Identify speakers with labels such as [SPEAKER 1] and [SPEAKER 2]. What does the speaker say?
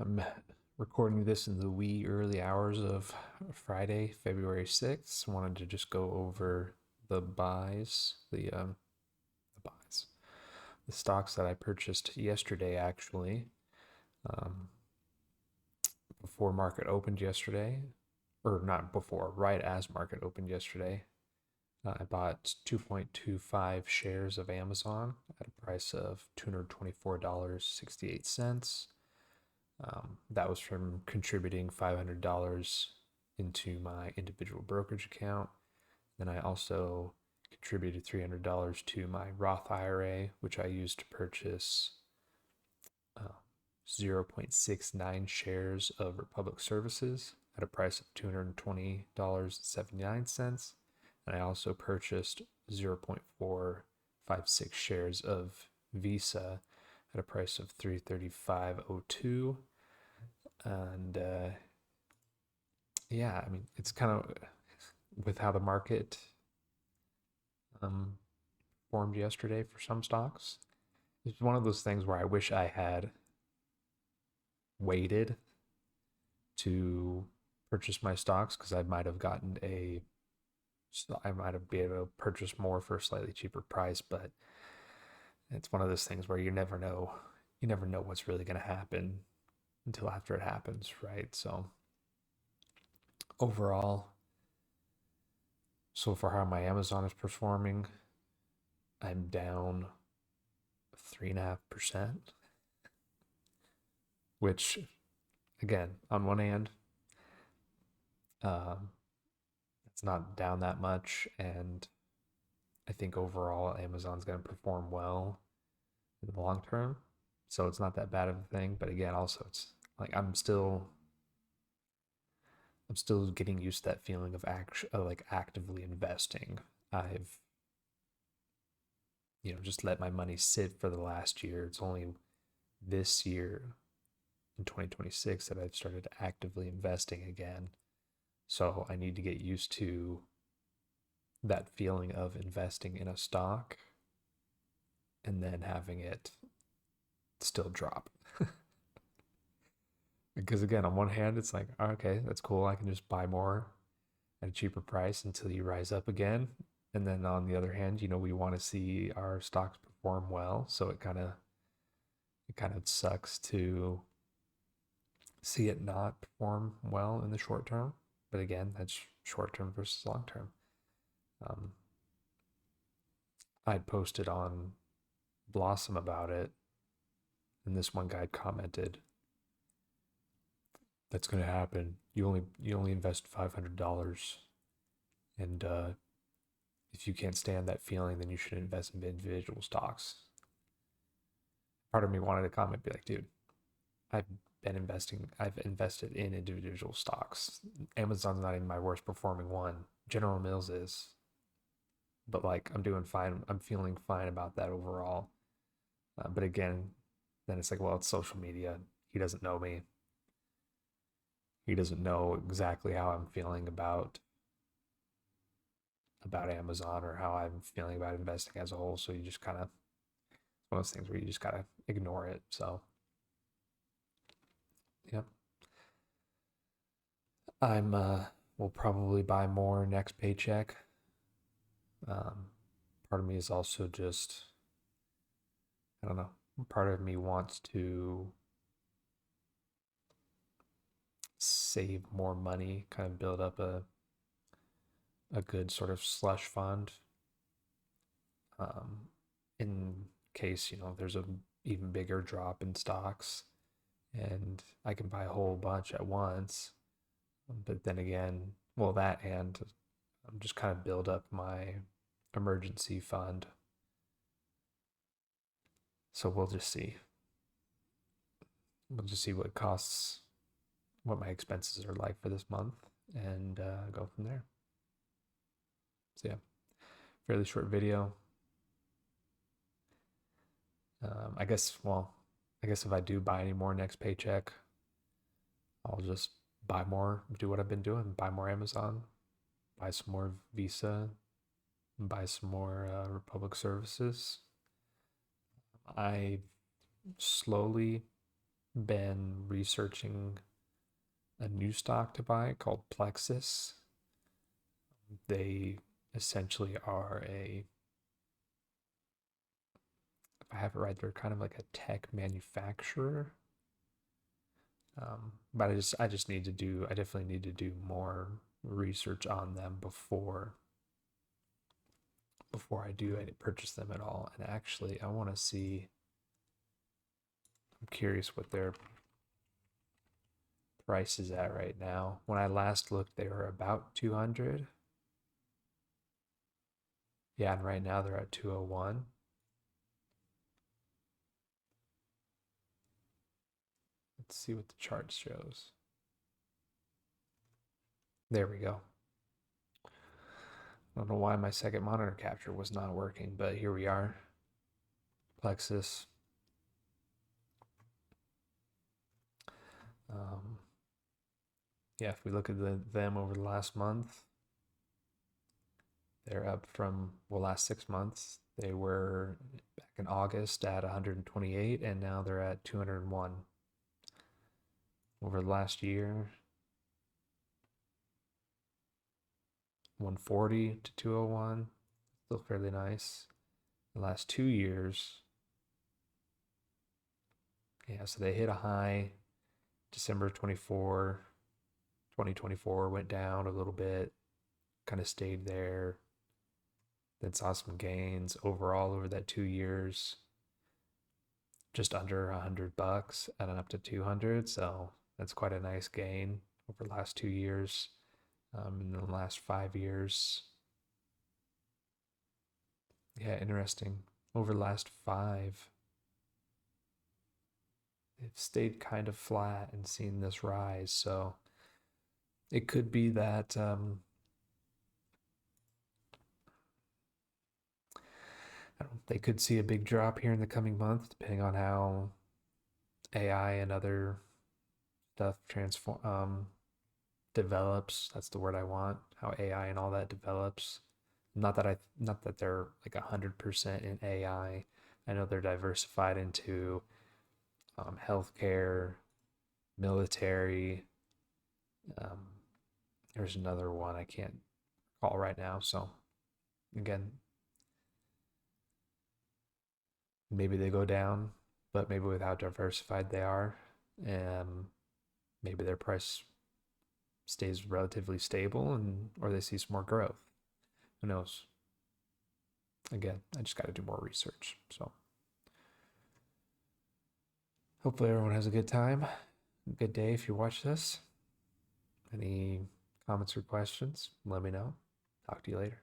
[SPEAKER 1] I'm recording this in the wee early hours of Friday, February 6th. Wanted to just go over the buys, the stocks that I purchased yesterday, actually, um, before market opened yesterday, or not before, right as market opened yesterday. I bought 2.25 shares of Amazon at a price of $224.68. That was from contributing $500 into my individual brokerage account. Then I also contributed $300 to my Roth IRA, which I used to purchase uh, 0.69 shares of Republic Services at a price of $220.79. And I also purchased 0.456 shares of Visa at a price of $335.02. And yeah, I mean, it's kind of with how the market um, formed yesterday for some stocks. It's one of those things where I wish I had waited to purchase my stocks because I might have been able to purchase more for a slightly cheaper price. But it's one of those things where you never know what's really going to happen until after it happens, right? So overall, so far how my Amazon is performing, I'm down 3.5%, which again, on one hand, um, it's not down that much, and I think overall Amazon's going to perform well in the long term. So it's not that bad of a thing. But again, also it's like I'm still getting used to that feeling of like actively investing. I've just let my money sit for the last year. It's only this year in 2026 that I've started actively investing again. So I need to get used to that feeling of investing in a stock and then having it still drop. Because again, on one hand, it's like, okay, that's cool. I can just buy more at a cheaper price until you rise up again. And then on the other hand, we want to see our stocks perform well. So it kind of sucks to see it not perform well in the short term. But again, that's short term versus long term. Um, I'd posted on Blossom about it, and this one guy commented, "That's going to happen. You only invest $500, and if you can't stand that feeling, then you should invest in individual stocks." Part of me wanted to comment, be like, "Dude, I've I've invested in individual stocks. Amazon's not even my worst performing one. General Mills is, but like I'm doing fine. I'm feeling fine about that overall." But again, then it's like, well, it's social media. He doesn't know me. He doesn't know exactly how I'm feeling about Amazon or how I'm feeling about investing as a whole. So you just kind of one of those things where you just gotta ignore it. So yeah, I'm will probably buy more next paycheck. Part of me is also just, I don't know. Part of me wants to save more money, kind of build up a good sort of slush fund, um, in case there's a even bigger drop in stocks, and I can buy a whole bunch at once. But then again, well, that and I'm just kind of build up my emergency fund. So we'll just see. We'll just see what my expenses are like for this month, and go from there. So yeah, fairly short video. I guess, well, I guess if I do buy any more next paycheck, I'll just buy more, do what I've been doing, buy more Amazon, buy some more Visa, buy some more Republic Services. I slowly been researching a new stock to buy called Plexus. They essentially are if I have it right, they're kind of like a tech manufacturer. But I definitely need to do more research on them before I do purchase them at all. And actually, I want to see. I'm curious what their price is at right now. When I last looked, they were about 200. Yeah, and right now they're at 201. Let's see what the chart shows. There we go. I don't know why my second monitor capture was not working, but here we are. Plexus. Yeah, if we look at them over the last month, they're up from, well, last 6 months. They were back in August at 128, and now they're at 201. Over the last year, 140 to 201, still fairly nice. The last 2 years, yeah, so they hit a high December 2024, went down a little bit, kind of stayed there, then saw some gains overall over that 2 years, just under $100 and up to 200. So that's quite a nice gain over the last 2 years. In the last 5 years, yeah, interesting. Over the last five, they've stayed kind of flat and seen this rise. So it could be that they could see a big drop here in the coming month, depending on how AI and other stuff develops. That's the word I want. How AI and all that develops. Not that they're like 100% in AI. I know they're diversified into healthcare, military. Um, there's another one I can't recall right now. So again, maybe they go down, but maybe with how diversified they are, and maybe their price stays relatively stable, and or they see some more growth. Who knows? Again, I just got to do more research. So hopefully everyone has a good time, a good day if you watch this. Any comments or questions, let me know. Talk to you later.